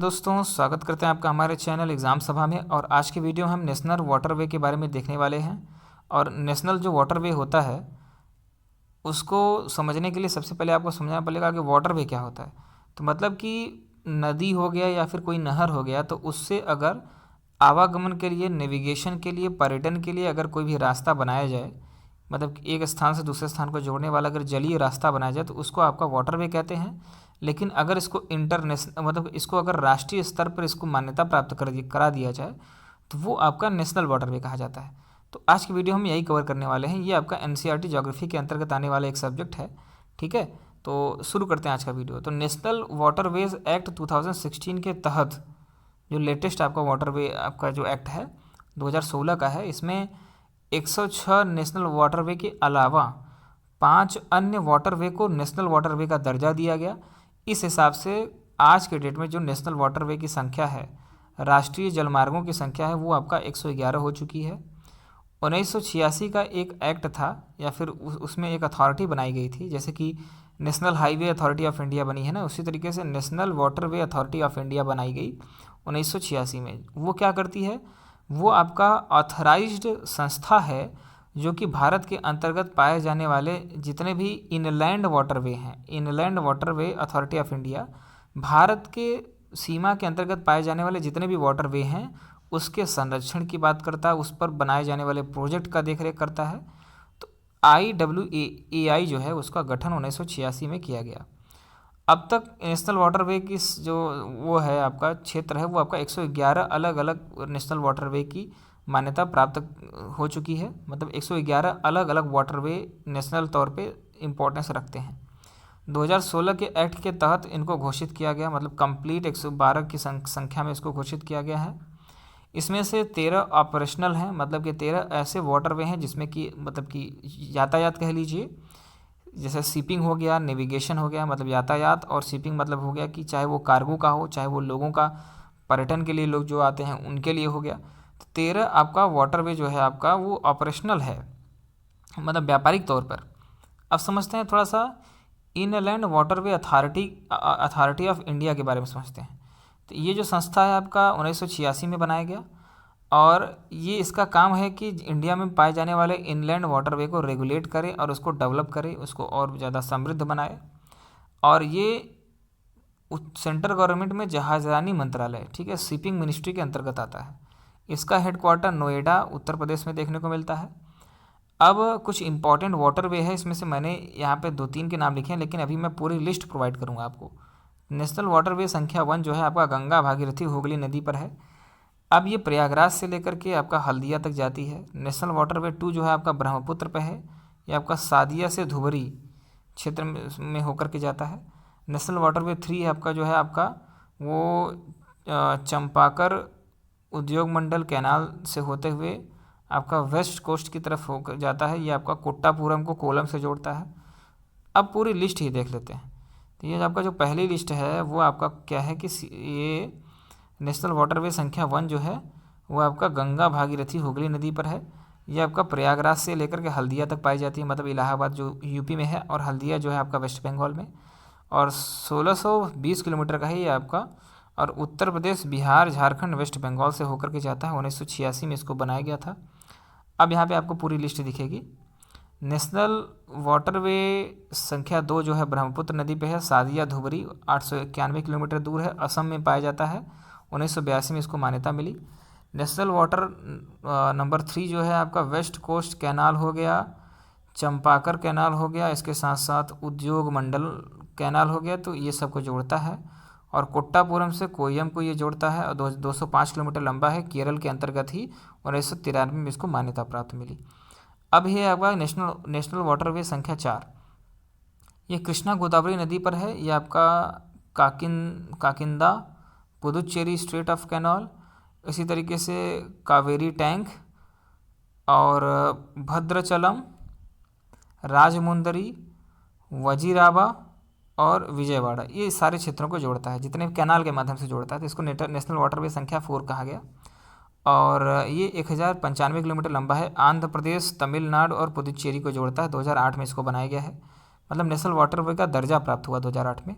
दोस्तों, स्वागत करते हैं आपका हमारे चैनल एग्ज़ाम सभा में। और आज की वीडियो हम नेशनल वाटरवे के बारे में देखने वाले हैं। और नेशनल जो वाटरवे होता है उसको समझने के लिए सबसे पहले आपको समझना पड़ेगा कि वाटरवे क्या होता है। तो मतलब कि नदी हो गया या फिर कोई नहर हो गया, तो उससे अगर आवागमन के लिए, नेविगेशन के लिए, पर्यटन के लिए अगर कोई भी रास्ता बनाया जाए, मतलब कि एक स्थान से दूसरे स्थान को जोड़ने वाला अगर जलीय रास्ता बनाया जाए तो उसको आपका वाटरवे कहते हैं। लेकिन अगर इसको इंटरनेशनल, मतलब इसको अगर राष्ट्रीय स्तर पर इसको मान्यता प्राप्त करा दिया जाए तो वो आपका नेशनल वाटरवे कहा जाता है। तो आज की वीडियो हम यही कवर करने वाले हैं। ये आपका एनसीईआरटी ज्योग्राफी के अंतर्गत आने वाला एक सब्जेक्ट है। ठीक है, तो शुरू करते हैं आज का वीडियो। तो नेशनल वाटरवेज एक्ट 2016 के तहत जो लेटेस्ट आपका वाटरवे आपका जो एक्ट है 2016 का है, इसमें 106 नेशनल वाटरवे के अलावा 5 अन्य वाटरवे को नेशनल वाटरवे का दर्जा दिया गया। इस हिसाब से आज के डेट में जो नेशनल वाटरवे की संख्या है, राष्ट्रीय जलमार्गों की संख्या है, वो आपका 111 हो चुकी है। 1986 का एक एक्ट था या फिर उसमें एक अथॉरिटी बनाई गई थी, जैसे कि national highway authority of India बनी है ना, उसी तरीके से national waterway authority of India बनाई गई 1986 में। वो क्या करती है, वो आपका ऑथराइज्ड संस्था है जो कि भारत के अंतर्गत पाए जाने वाले जितने भी इनलैंड वाटरवे हैं, inland waterway authority of India Bharat के सीमा के अंतर्गत पाए जाने वाले जितने भी वाटरवे हैं उसके संरक्षण की बात करता है, उस पर बनाए जाने वाले प्रोजेक्ट का देखरेख करता है। तो IWAI जो है उसका गठन 1986 में किया गया। अब तक नेशनल वाटरवे की जो वो है आपका क्षेत्र है, वो आपका 111 अलग अलग नेशनल वाटरवे की मान्यता प्राप्त हो चुकी है। मतलब 111 अलग अलग वाटरवे नेशनल तौर पे इम्पोर्टेंस रखते हैं। 2016 के एक्ट के तहत इनको घोषित किया गया, मतलब कंप्लीट 112 की संख्या में इसको घोषित किया गया है। इसमें से 13 ऑपरेशनल हैं, मतलब कि 13 ऐसे वाटरवे हैं जिसमें कि मतलब कि यातायात कह लीजिए, जैसे शिपिंग हो गया, नेविगेशन हो गया, मतलब यातायात, और शिपिंग मतलब हो गया कि चाहे वो कार्गो का हो, चाहे वो लोगों का पर्यटन के लिए लोग जो आते हैं उनके लिए हो गया। तो 13 आपका वाटरवे जो है आपका वो ऑपरेशनल है, मतलब व्यापारिक तौर पर। अब समझते हैं थोड़ा सा inland waterway authority of India के बारे में समझते हैं। तो ये जो संस्था है आपका 1986 में बनाया गया, और ये इसका काम है कि इंडिया में पाए जाने वाले इनलैंड वाटरवे को रेगुलेट करे और उसको डेवलप करे, उसको और ज़्यादा समृद्ध बनाए। और ये सेंट्रल गवर्नमेंट में जहाजरानी मंत्रालय, ठीक है, शिपिंग मिनिस्ट्री के अंतर्गत आता है। इसका हेडक्वार्टर नोएडा उत्तर प्रदेश में देखने को मिलता है। अब कुछ इंपॉर्टेंट वाटरवे है, इसमें से मैंने यहाँ पे 2-3 के नाम लिखे हैं, लेकिन अभी मैं पूरी लिस्ट प्रोवाइड करूँगा आपको। नेशनल वाटरवे संख्या 1 जो है आपका गंगा भागीरथी हुगली नदी पर है। अब ये प्रयागराज से लेकर के आपका हल्दिया तक जाती है। नेशनल वाटरवे 2 जो है आपका ब्रह्मपुत्र पे है, ये आपका सादिया से धुबरी क्षेत्र में होकर के जाता है। नेशनल वाटरवे 3 आपका जो है आपका वो चंपाकर उद्योग मंडल कैनाल से होते हुए आपका वेस्ट कोस्ट की तरफ होकर जाता है। ये आपका कोट्टापुरम को कोलम से जोड़ता है। अब पूरी लिस्ट ही देख लेते हैं। तो ये आपका जो पहली लिस्ट है वो आपका क्या है कि ये नेशनल वाटरवे संख्या 1 जो है वो आपका गंगा भागीरथी हुगली नदी पर है। ये आपका प्रयागराज से लेकर के हल्दिया तक पाई जाती है, मतलब इलाहाबाद जो यूपी में है, और हल्दिया जो है आपका वेस्ट बंगाल में। और 1620 किलोमीटर का है ये आपका, और उत्तर प्रदेश, बिहार, झारखंड, वेस्ट बंगाल से होकर के जाता है। 1986 में इसको बनाया गया था। अब यहाँ पे आपको पूरी लिस्ट दिखेगी। नेशनल वाटरवे संख्या 2 जो है ब्रह्मपुत्र नदी पे है, सादिया धुबरी 891 किलोमीटर दूर है, असम में पाया जाता है। 1982 में इसको मान्यता मिली। नेशनल वाटर नंबर 3 जो है आपका वेस्ट कोस्ट कैनाल हो गया, चंपाकर कैनाल हो गया, इसके साथ साथ उद्योग मंडल कैनाल हो गया, तो ये सबको जोड़ता है। और कोट्टापुरम से कोयम को ये जोड़ता है, और 205 किलोमीटर लंबा है, केरल के अंतर्गत ही 1993 में इसको मान्यता प्राप्त मिली। अब ये आपका नेशनल वाटरवे संख्या 4, ये कृष्णा गोदावरी नदी पर है। ये आपका काकिंदा पुदुचेरी स्ट्रेट ऑफ कैनाल, इसी तरीके से कावेरी टैंक, और भद्रचलम, राजमुंदरी, वजीराबा और विजयवाड़ा, ये सारे क्षेत्रों को जोड़ता है, जितने कैनाल के माध्यम से जोड़ता है। तो इसको नेशनल वाटरवे संख्या 4 कहा गया। और ये 1095 किलोमीटर लंबा है, आंध्र प्रदेश, तमिलनाडु और पुदुचेरी को जोड़ता है। 2008 में इसको बनाया गया है, मतलब नेशनल वाटरवे का दर्जा प्राप्त हुआ 2008 में।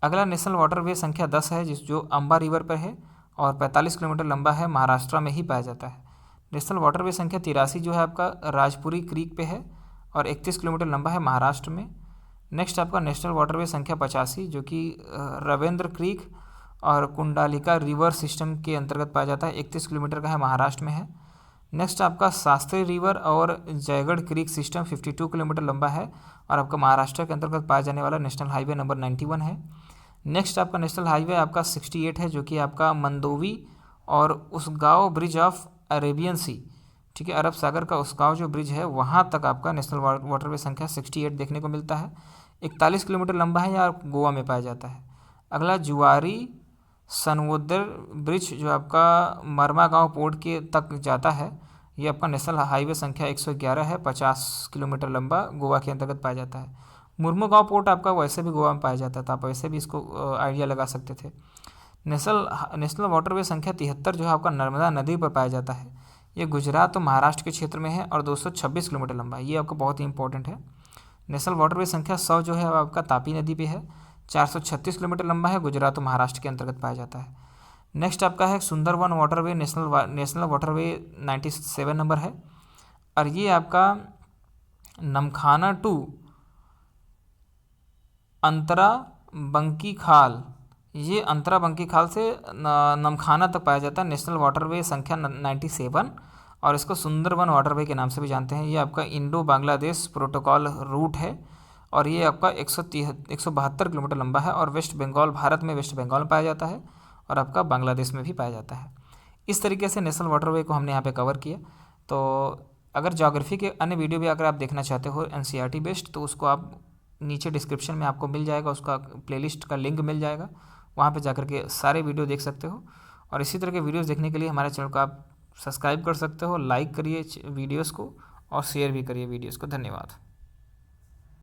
अगला नेशनल वाटरवे संख्या 10 है जो अम्बा रिवर पर है और 45 किलोमीटर लंबा है, महाराष्ट्र में ही पाया जाता है। नेशनल वाटरवे संख्या 83 जो है आपका राजपुरी क्रीक पे है और 31 किलोमीटर लंबा है, महाराष्ट्र में। नेक्स्ट आपका नेशनल वाटरवे संख्या 85 जो कि रविंद्र क्रीक और कुंडालिका रिवर सिस्टम के अंतर्गत पाया जाता है, 31 किलोमीटर का है, महाराष्ट्र में है। नेक्स्ट आपका शास्त्री रिवर और जयगढ़ क्रीक सिस्टम 52 किलोमीटर लंबा है और आपका महाराष्ट्र के अंतर्गत पाया जाने वाला नेशनल हाईवे नंबर 91 है। नेक्स्ट आपका नेशनल हाईवे आपका 68 है जो कि आपका मंदोवी और उसगांव ब्रिज ऑफ अरेबियन सी, ठीक है, अरब सागर का उसगांव जो ब्रिज है वहाँ तक आपका नेशनल वाटरवे संख्या 68 देखने को मिलता है, 41 किलोमीटर लंबा है या गोवा में पाया जाता है। अगला जुआरी सनवोदर ब्रिज जो आपका मरमा गांव पोर्ट के तक जाता है, ये आपका नेशनल हाईवे संख्या 111 है, 50 किलोमीटर लंबा, गोवा के अंतर्गत पाया जाता है। मुर्मू गांव पोर्ट आपका वैसे भी गोवा में पाया जाता था, आप वैसे भी इसको आइडिया लगा सकते थे। नेशनल वाटरवे संख्या 73 जो है आपका नर्मदा नदी पर पाया जाता है, ये गुजरात और महाराष्ट्र के क्षेत्र में है और 226 किलोमीटर लंबा है, ये आपका बहुत ही इंपॉर्टेंट है। नेशनल वाटरवे संख्या 100 जो है आपका तापी नदी पे है, 436 किलोमीटर लंबा है, गुजरात और महाराष्ट्र के अंतर्गत पाया जाता है। नेक्स्ट आपका है Sundarban waterway, national waterway 97 number है और ये आपका नमखाना टू अंतरा बंकी खाल, ये अंतरा बंकी खाल से नमखाना तक पाया जाता है, नेशनल वाटरवे संख्या 97 और इसको सुंदरवन वाटरवे के नाम से भी जानते हैं। ये आपका इंडो बांग्लादेश प्रोटोकॉल रूट है और ये आपका 172 किलोमीटर लंबा है और वेस्ट बंगाल, भारत में वेस्ट बंगाल में पाया जाता है और आपका बांग्लादेश में भी पाया जाता है। इस तरीके से नेशनल वाटरवे को हमने यहाँ पे कवर किया। तो अगर ज्योग्राफी के अन्य वीडियो भी अगर आप देखना चाहते हो एनसीईआरटी बेस्ड, तो उसको आप नीचे डिस्क्रिप्शन में आपको मिल जाएगा, उसका प्लेलिस्ट का लिंक मिल जाएगा, वहाँ पे जाकर के सारे वीडियो देख सकते हो। और इसी तरह के वीडियोज़ देखने के लिए हमारे चैनल को आप सब्सक्राइब कर सकते हो, लाइक करिए वीडियोज़ को और शेयर भी करिए वीडियोज़ को। धन्यवाद।